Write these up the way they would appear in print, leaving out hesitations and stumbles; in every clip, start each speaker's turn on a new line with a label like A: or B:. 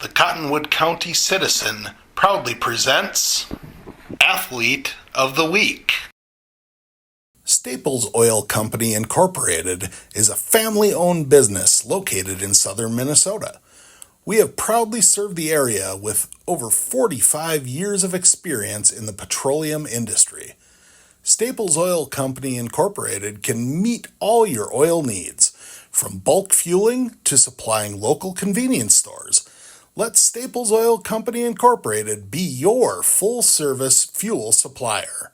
A: The Cottonwood County Citizen proudly presents Athlete of the Week. Staples Oil Company Incorporated is a family-owned business located in southern Minnesota. We have proudly served the area with over 45 years of experience in the petroleum industry. Staples Oil Company Incorporated can meet all your oil needs, from bulk fueling to supplying local convenience stores. Let Staples Oil Company Incorporated be your full-service fuel supplier.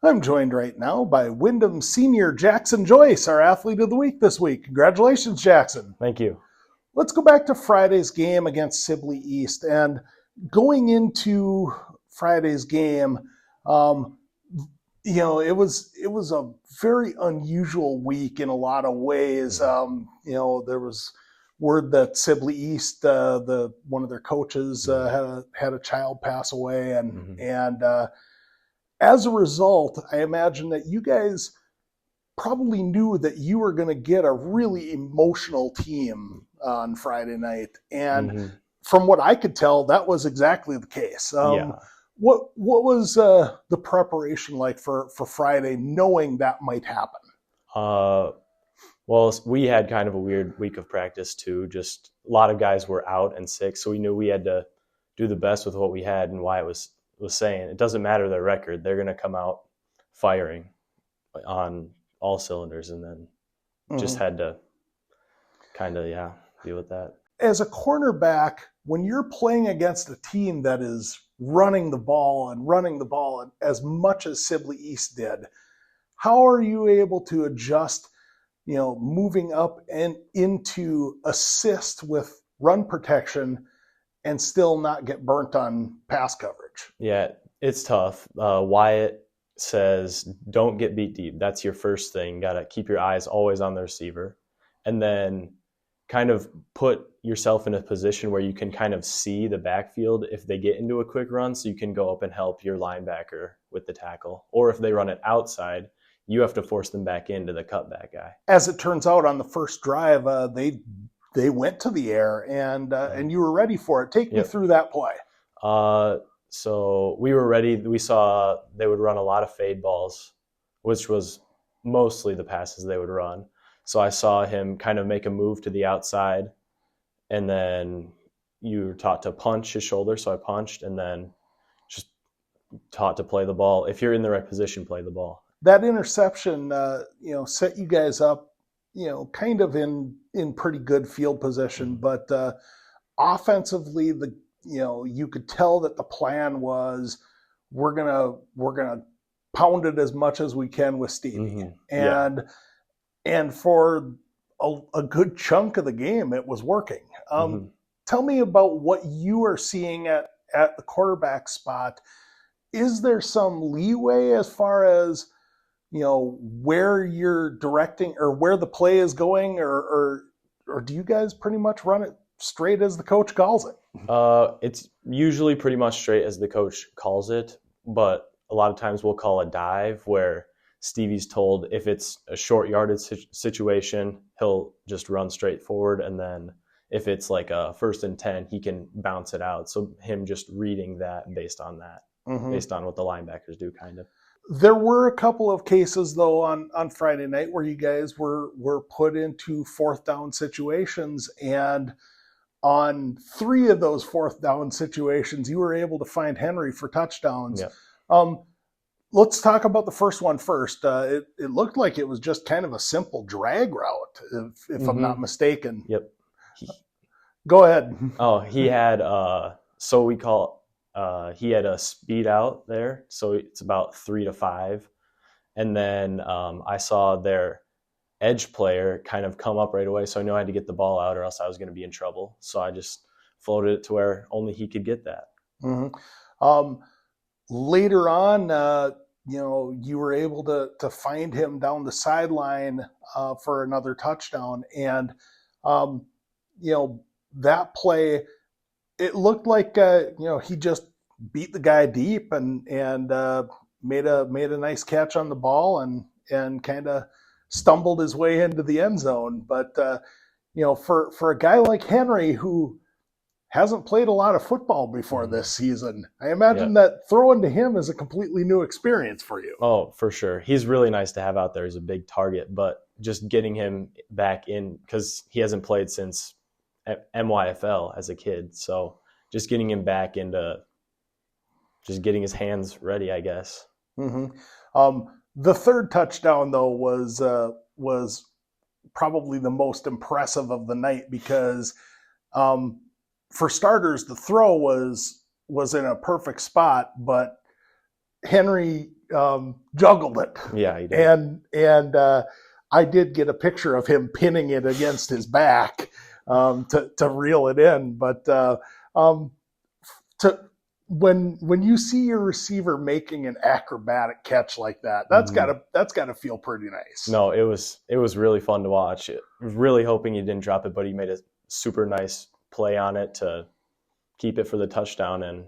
A: I'm joined right now by Wyndham Senior Jackson Joyce, our Athlete of the Week this week. Congratulations, Jackson.
B: Thank you.
A: Let's go back to Friday's game against Sibley East. And going into Friday's game, it was a very unusual week in a lot of ways. There was word that Sibley East, one of their coaches, had a child pass away, and as a result, I imagine that you guys probably knew that you were going to get a really emotional team on Friday night, and from what I could tell, that was exactly the case. What was the preparation like for Friday, knowing that might happen?
B: Well, we had kind of a weird week of practice too. Just a lot of guys were out and sick, so we knew we had to do the best with what we had. And why it was saying it doesn't matter their record; they're going to come out firing on all cylinders, and then just had to kind of deal with that.
A: As a cornerback, when you're playing against a team that is running the ball as much as Sibley East did, how are you able to adjust, moving up and into assist with run protection and still not get burnt on pass coverage?
B: Yeah, it's tough. Wyatt says, don't get beat deep. That's your first thing. Got to keep your eyes always on the receiver. And then kind of put yourself in a position where you can kind of see the backfield if they get into a quick run, so you can go up and help your linebacker with the tackle. Or if they run it outside, you have to force them back into the cutback guy.
A: As it turns out, on the first drive, they went to the air, and you were ready for it. Take me through that play.
B: So we were ready. We saw they would run a lot of fade balls, which was mostly the passes they would run. So I saw him kind of make a move to the outside, and then you were taught to punch his shoulder. So I punched, and then just taught to play the ball. If you're in the right position, play the ball.
A: That interception, set you guys up, kind of in pretty good field position. But offensively, you could tell that the plan was we're gonna pound it as much as we can with Stevie, and for a good chunk of the game, it was working. Tell me about what you are seeing at the quarterback spot. Is there some leeway as far as where you're directing or where the play is going, or do you guys pretty much run it straight as the coach calls it?
B: It's usually pretty much straight as the coach calls it, but a lot of times we'll call a dive where Stevie's told if it's a short yardage situation, he'll just run straight forward, and then if it's like a 1st and 10, he can bounce it out. So him just reading that based on what the linebackers do, kind of.
A: There were a couple of cases, though, on Friday night where you guys were put into 4th down situations, and on 3 of those 4th down situations, you were able to find Henry for touchdowns. Yeah. Let's talk about the first one first. It looked like it was just kind of a simple drag route, if I'm not mistaken.
B: Yep.
A: Go ahead.
B: Oh, he had he had a speed out there, so it's about 3 to 5. And then I saw their edge player kind of come up right away, so I knew I had to get the ball out or else I was going to be in trouble. So I just floated it to where only he could get that.
A: Later on, you were able to find him down the sideline for another touchdown. And, that play, it looked like, he just beat the guy deep and made a nice catch on the ball and kind of stumbled his way into the end zone. But for a guy like Henry who hasn't played a lot of football before this season, I imagine that throwing to him is a completely new experience for you.
B: Oh, for sure. He's really nice to have out there. He's a big target, but just getting him back in, because he hasn't played since MYFL as a kid. So just getting him back into just getting his hands ready, I guess.
A: The third touchdown, though, was probably the most impressive of the night because for starters, the throw was in a perfect spot, but Henry juggled it.
B: Yeah, he did.
A: And I did get a picture of him pinning it against his back to reel it in. But when you see your receiver making an acrobatic catch like that, that's gotta feel pretty nice.
B: No, it was really fun to watch. Really hoping he didn't drop it, but he made a super nice play on it to keep it for the touchdown, and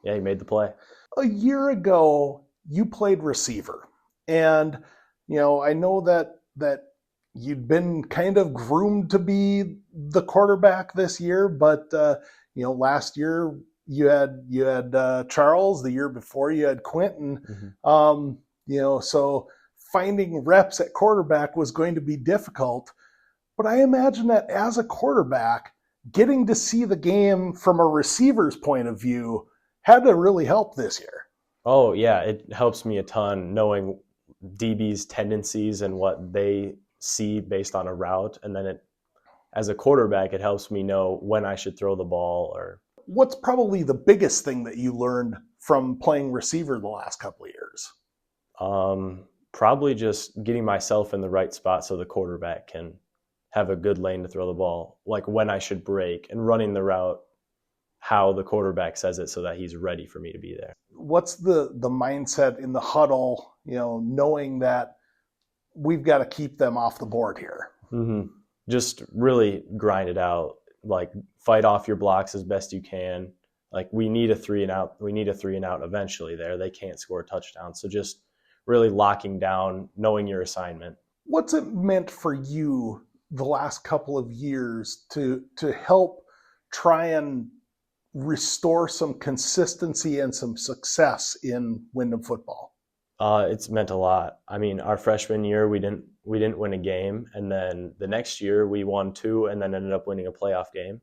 B: yeah, he made the play.
A: A year ago, you played receiver, and I know that you'd been kind of groomed to be the quarterback this year, but last year you had Charles. The year before you had Quentin. So finding reps at quarterback was going to be difficult. But I imagine that as a quarterback, getting to see the game from a receiver's point of view had to really help this year.
B: Oh, yeah, it helps me a ton knowing DB's tendencies and what they see based on a route. And then as a quarterback, it helps me know when I should throw the ball. Or
A: what's probably the biggest thing that you learned from playing receiver the last couple of years?
B: Probably just getting myself in the right spot so the quarterback can have a good lane to throw the ball, like when I should break, and running the route how the quarterback says it so that he's ready for me to be there.
A: What's the mindset in the huddle, knowing that we've got to keep them off the board here?
B: Just really grind it out, like fight off your blocks as best you can. Like we need a 3-and-out. We need a 3-and-out eventually there. They can't score a touchdown. So just really locking down, knowing your assignment.
A: What's it meant for you the last couple of years to help try and restore some consistency and some success in Wyndham football?
B: It's meant a lot. I mean, our freshman year, we didn't win a game. And then the next year we won 2 and then ended up winning a playoff game.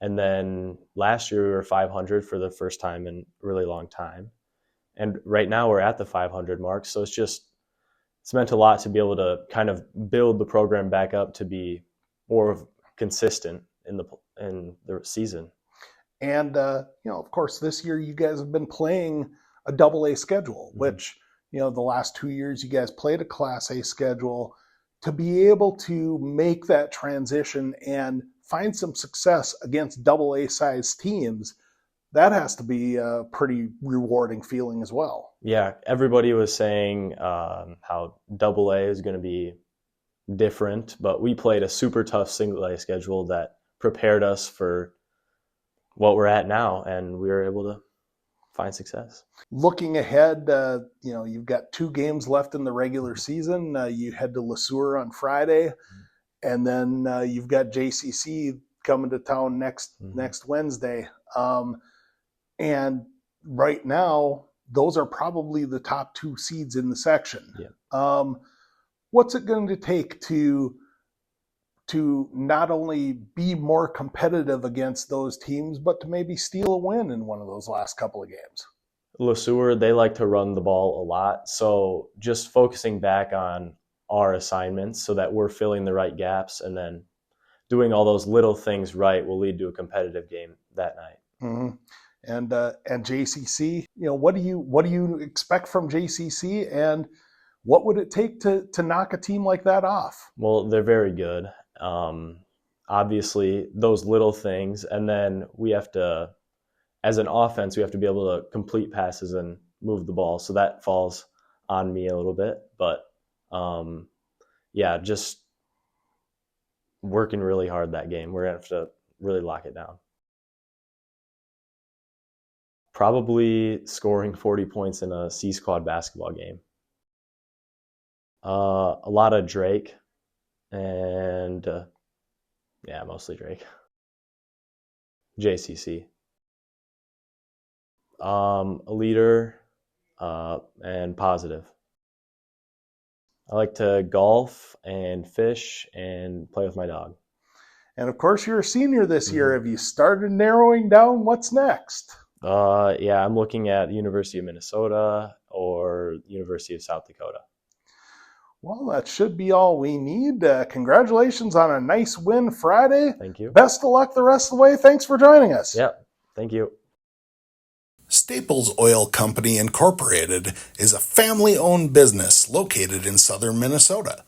B: And then last year we were 500 for the first time in a really long time. And right now we're at the 500 mark. So it's meant a lot to be able to kind of build the program back up to be more consistent in the season.
A: And, of course, this year you guys have been playing a AA schedule, which, the last 2 years you guys played a Class A schedule. To be able to make that transition and find some success against AA sized teams, that has to be a pretty rewarding feeling as well.
B: Yeah, everybody was saying how AA is going to be different, but we played a super tough single A schedule that prepared us for what we're at now, and we were able to find success.
A: Looking ahead, you've got 2 games left in the regular season. You head to LeSueur on Friday, and then you've got JCC coming to town next Wednesday. And right now, those are probably the top 2 seeds in the section.
B: Yeah.
A: What's it going to take to not only be more competitive against those teams, but to maybe steal a win in one of those last couple of games?
B: LeSueur, they like to run the ball a lot. So just focusing back on our assignments so that we're filling the right gaps and then doing all those little things right will lead to a competitive game that night.
A: And JCC, what do you expect from JCC, and what would it take to knock a team like that off?
B: Well, they're very good. Obviously, those little things, and then we have to, as an offense, we have to be able to complete passes and move the ball. So that falls on me a little bit, but just working really hard that game. We're gonna have to really lock it down. Probably scoring 40 points in a C-squad basketball game. A lot of Drake and yeah, mostly Drake. JCC. A leader and positive. I like to golf and fish and play with my dog.
A: And of course, you're a senior this year. Have you started narrowing down what's next?
B: Yeah, I'm looking at the University of Minnesota or University of South Dakota.
A: Well, that should be all we need. Congratulations on a nice win Friday.
B: Thank you.
A: Best of luck the rest of the way. Thanks for joining us.
B: Yep. Thank you.
C: Staples Oil Company Incorporated is a family-owned business located in southern Minnesota.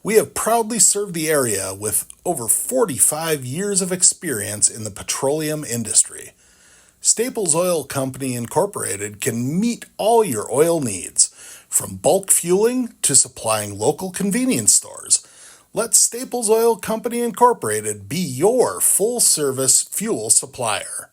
C: We have proudly served the area with over 45 years of experience in the petroleum industry. Staples Oil Company Incorporated can meet all your oil needs, from bulk fueling to supplying local convenience stores. Let Staples Oil Company Incorporated be your full-service fuel supplier.